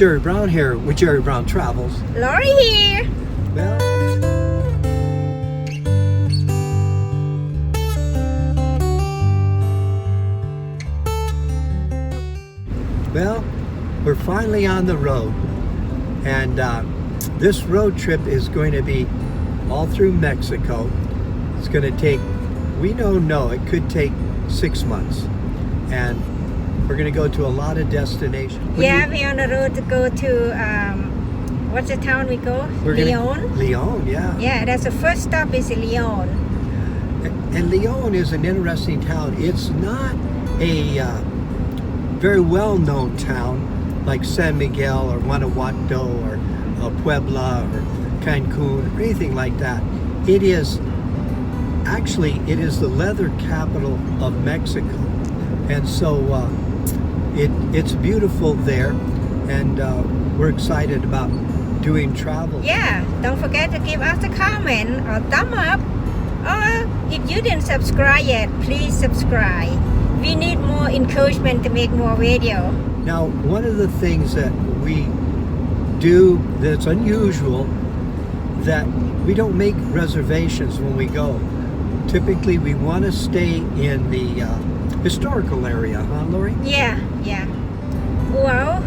Jerry Brown here with Jerry Brown Travels. Lori here. Well, we're finally on the road, and this road trip is going to be all through Mexico. It's going to take, it could take 6 months, and we're going to go to a lot of destinations. We're on the road to go to, what's the town we go? Leon? Leon, yeah. Yeah, that's the first stop is Leon. And Leon is an interesting town. It's not a very well-known town like San Miguel or Guanajuato or Puebla or Cancun or anything like that. It is the leather capital of Mexico, and so it's beautiful there, and we're excited about doing travel. Yeah, don't forget to give us a comment or thumb up, or if you didn't subscribe yet, please subscribe. We need more encouragement to make more video. Now, one of the things that we do that's unusual, that we don't make reservations when we go. Typically, we want to stay in the historical area, huh, Lori? Yeah. Well,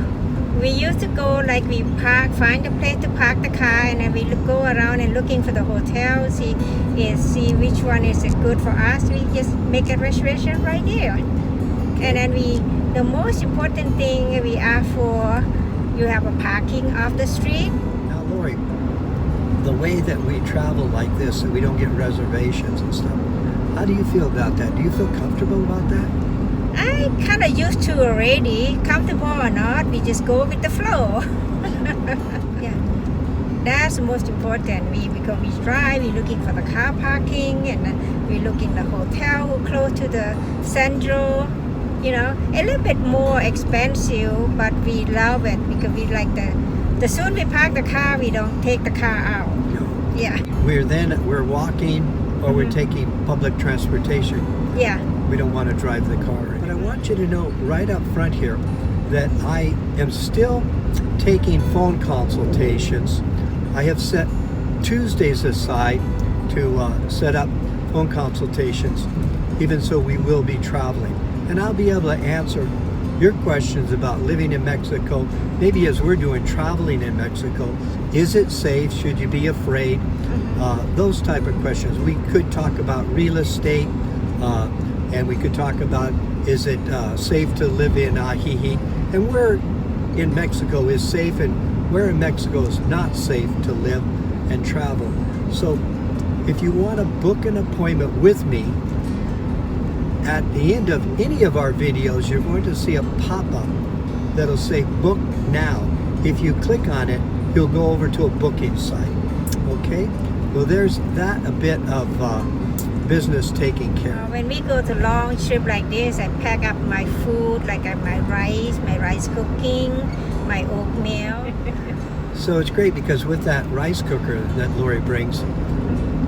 we used to go like we find a place to park the car, and then we go around and looking for the hotel, see which one is good for us. We just make a reservation right there. And then the most important thing we ask for, you have a parking off the street. Now, Lori, the way that we travel like this, that we don't get reservations and stuff, how do you feel about that? Do you feel comfortable about that? I kind of used to already. Comfortable or not, we just go with the flow. Yeah, that's the most important. Because we drive, we're looking for the car parking, and we're looking the hotel close to the central. A little bit more expensive, but we love it because we like the soon we park the car, we don't take the car out. No. Yeah. We're walking or we're taking public transportation. Yeah. We don't want to drive the car. But I want you to know right up front here that I am still taking phone consultations. I have set Tuesdays aside to set up phone consultations, even so we will be traveling. And I'll be able to answer your questions about living in Mexico, maybe as we're doing traveling in Mexico. Is it safe? Should you be afraid? Those type of questions. We could talk about real estate, and we could talk about, is it safe to live in Ajijic, and where in Mexico is safe and where in Mexico is not safe to live and travel. So if you want to book an appointment with me, at the end of any of our videos, you're going to see a pop-up that'll say book now. If you click on it, you'll go over to a booking site. Okay? Well, there's that a bit of business taken care of. When we go to long trip like this, I pack up my food, like my rice cooking, my oatmeal. So it's great because with that rice cooker that Lori brings,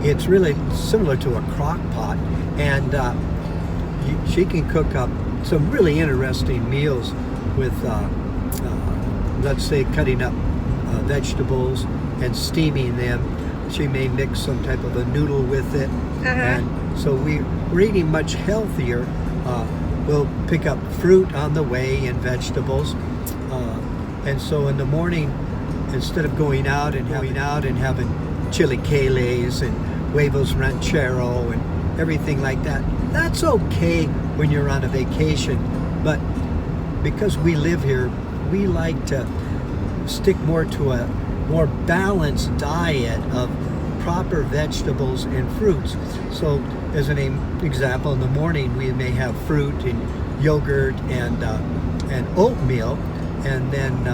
it's really similar to a crock pot, and she can cook up some really interesting meals with, let's say, cutting up vegetables and steaming them. She may mix some type of a noodle with it. And so we're eating much healthier. We'll pick up fruit on the way and vegetables. And so in the morning, instead of going out and having chilaquiles and huevos ranchero and everything like that, that's okay when you're on a vacation. But because we live here, we like to stick more to a more balanced diet of proper vegetables and fruits. So as an example, in the morning we may have fruit and yogurt and oatmeal, and then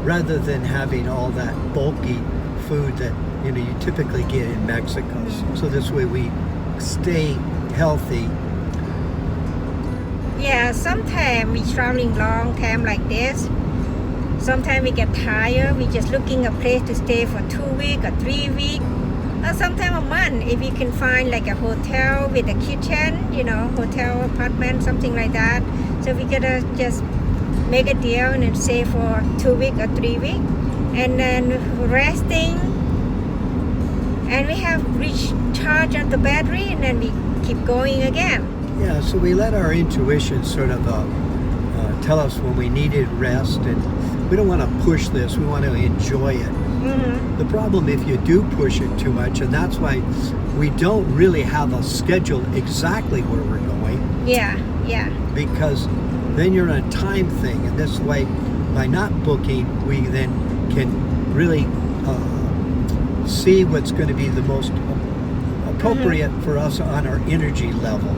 rather than having all that bulky food that you typically get in Mexico. So this way we stay healthy. Yeah, sometimes we traveling long time like this. Sometimes we get tired. We just looking a place to stay for 2 weeks or 3 weeks, or sometimes a month. If we can find like a hotel with a kitchen, hotel apartment, something like that. So we gotta just make a deal and then stay for 2 weeks or 3 weeks, and then resting. And we have recharge on the battery, and then we keep going again. Yeah, so we let our intuition sort of tell us when we needed rest, and we don't want to push this, we want to enjoy it. Mm-hmm. The problem if you do push it too much, and that's why we don't really have a schedule exactly where we're going, Yeah. because then you're on a time thing, and this way, by not booking, we then can really see what's going to be the most appropriate for us on our energy level.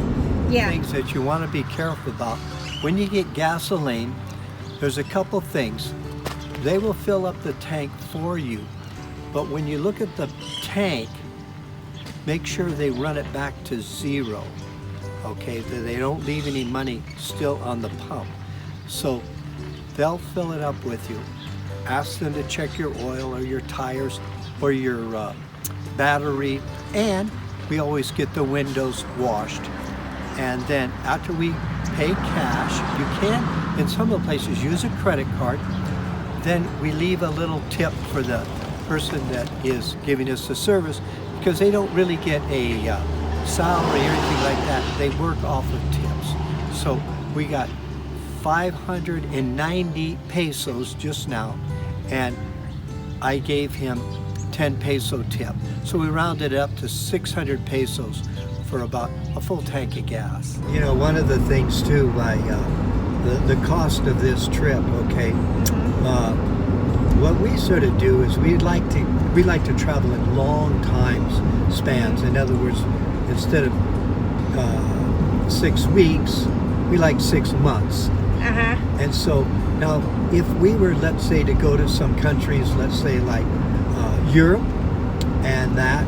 Yeah. Things that you want to be careful about. When you get gasoline, there's a couple things. They will fill up the tank for you, but when you look at the tank, make sure they run it back to zero, okay? That they don't leave any money still on the pump. So they'll fill it up with you. Ask them to check your oil or your tires or your battery, and we always get the windows washed. And then after we pay cash, you can, in some of the places, use a credit card. Then we leave a little tip for the person that is giving us the service, because they don't really get a salary or anything like that. They work off of tips. So we got 590 pesos just now, and I gave him 10 peso tip. So we rounded it up to 600 pesos for about a full tank of gas. You know, one of the things too, the cost of this trip, okay, what we sort of do is we like to travel in long times spans. In other words, instead of 6 weeks, we like 6 months. And so now if we were, let's say, to go to some countries, let's say like Europe and that,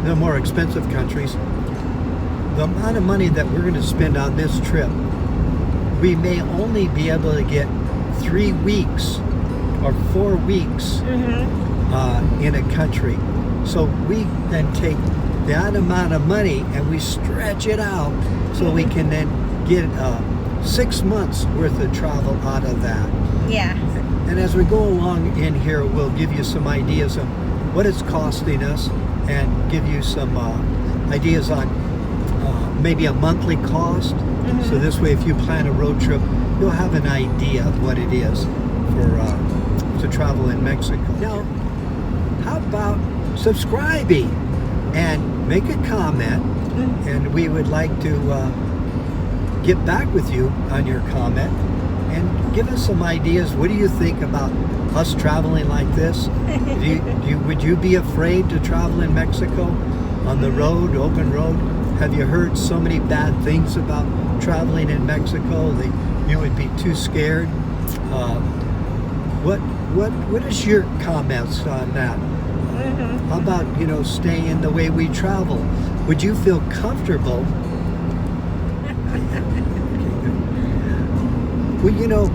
the more expensive countries, the amount of money that we're going to spend on this trip, we may only be able to get 3 weeks or 4 weeks in a country. So we then take that amount of money and we stretch it out so we can then get 6 months worth of travel out of that. Yeah. And as we go along in here, we'll give you some ideas of what it's costing us and give you some ideas on maybe a monthly cost. So this way, if you plan a road trip, you'll have an idea of what it is for to travel in Mexico. Now, how about subscribing and make a comment, and we would like to get back with you on your comment and give us some ideas. What do you think about us traveling like this? Would you be afraid to travel in Mexico on the road, open road? Have you heard so many bad things about traveling in Mexico that you would be too scared? What is your comments on that? How about, staying the way we travel? Would you feel comfortable? Well,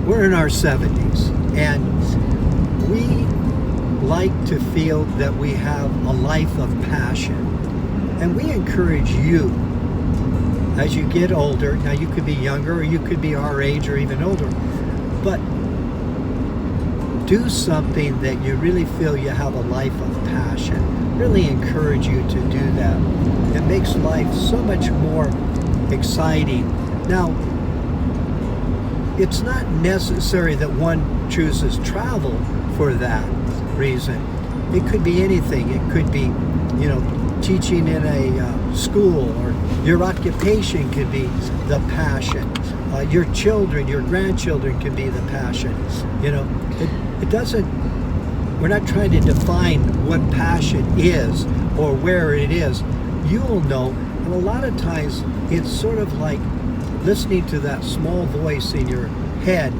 we're in our 70s, and we like to feel that we have a life of passion. And we encourage you, as you get older, now you could be younger or you could be our age or even older, but do something that you really feel you have a life of passion. Really encourage you to do that. It makes life so much more exciting. Now, it's not necessary that one chooses travel for that reason. It could be anything. It could be, teaching in a school, or your occupation could be the passion. Your children, your grandchildren can be the passion. It doesn't, we're not trying to define what passion is or where it is. You'll know, and a lot of times it's sort of like listening to that small voice in your head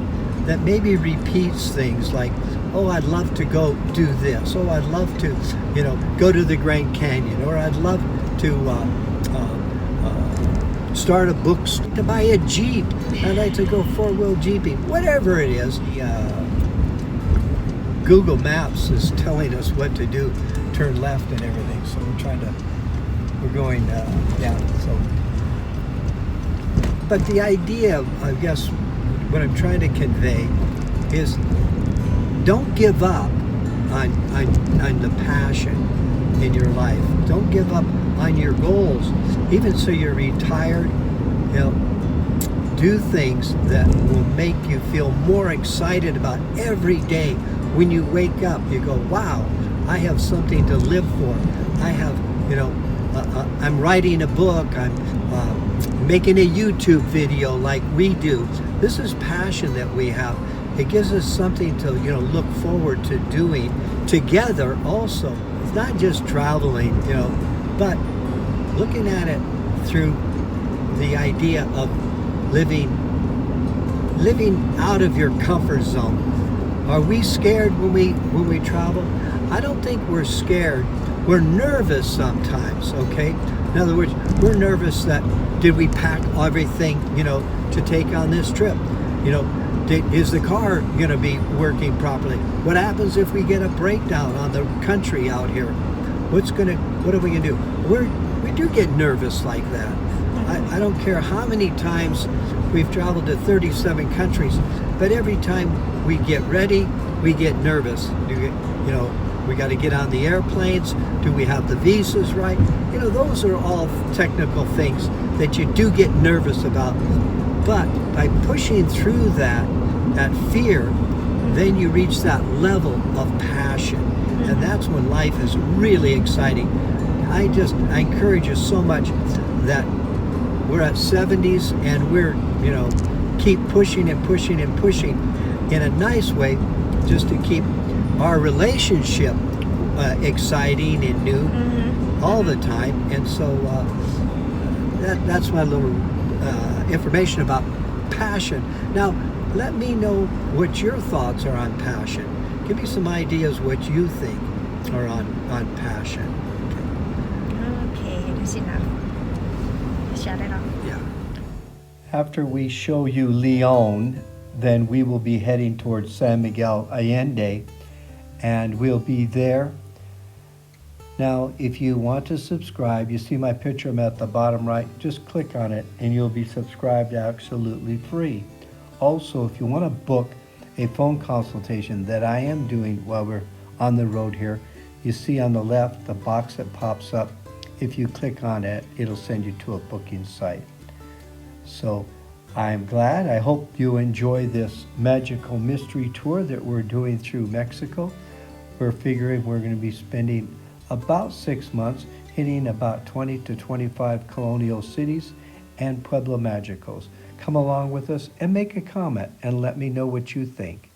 that maybe repeats things like, oh, I'd love to go do this. Oh, I'd love to, go to the Grand Canyon. Or I'd love to start a bookstore, to buy a Jeep. I'd like to go four-wheel Jeeping. Whatever it is. Google Maps is telling us what to do, turn left and everything. So we're going down. So But the idea, I guess, what I'm trying to convey is don't give up on the passion in your life. Don't give up on your goals. Even so you're retired, do things that will make you feel more excited about every day. When you wake up, you go, wow, I have something to live for. I have, I'm writing a book. I'm making a YouTube video like we do. This is passion that we have. It gives us something to, look forward to doing together also. It's not just traveling, but looking at it through the idea of living out of your comfort zone. Are we scared when we travel? I don't think we're scared. We're nervous sometimes, okay? In other words, we're nervous that did we pack everything, to take on this trip? Is the car going to be working properly? What happens if we get a breakdown on the country out here? What are we going to do? We do get nervous like that. I don't care how many times we've traveled to 37 countries, but every time we get ready, we get nervous. We got to get on the airplanes. Do we have the visas right? Those are all technical things that you do get nervous about. But by pushing through that fear, then you reach that level of passion. And that's when life is really exciting. I encourage you so much that we're at 70s and we're, keep pushing and pushing and pushing in a nice way just to keep our relationship exciting and new all the time. And so that's my little information about passion. Now, let me know what your thoughts are on passion. Give me some ideas what you think are on passion. Okay, that's enough. Shut it off. Yeah. After we show you Leon, then we will be heading towards San Miguel Allende, and we'll be there. Now, if you want to subscribe, you see my picture, I'm at the bottom right, just click on it and you'll be subscribed absolutely free. Also, if you want to book a phone consultation that I am doing while we're on the road here, you see on the left the box that pops up. If you click on it, it'll send you to a booking site. So I'm glad. I hope you enjoy this magical mystery tour that we're doing through Mexico. We're figuring we're going to be spending about 6 months, hitting about 20 to 25 colonial cities and Pueblo Magicos. Come along with us and make a comment and let me know what you think.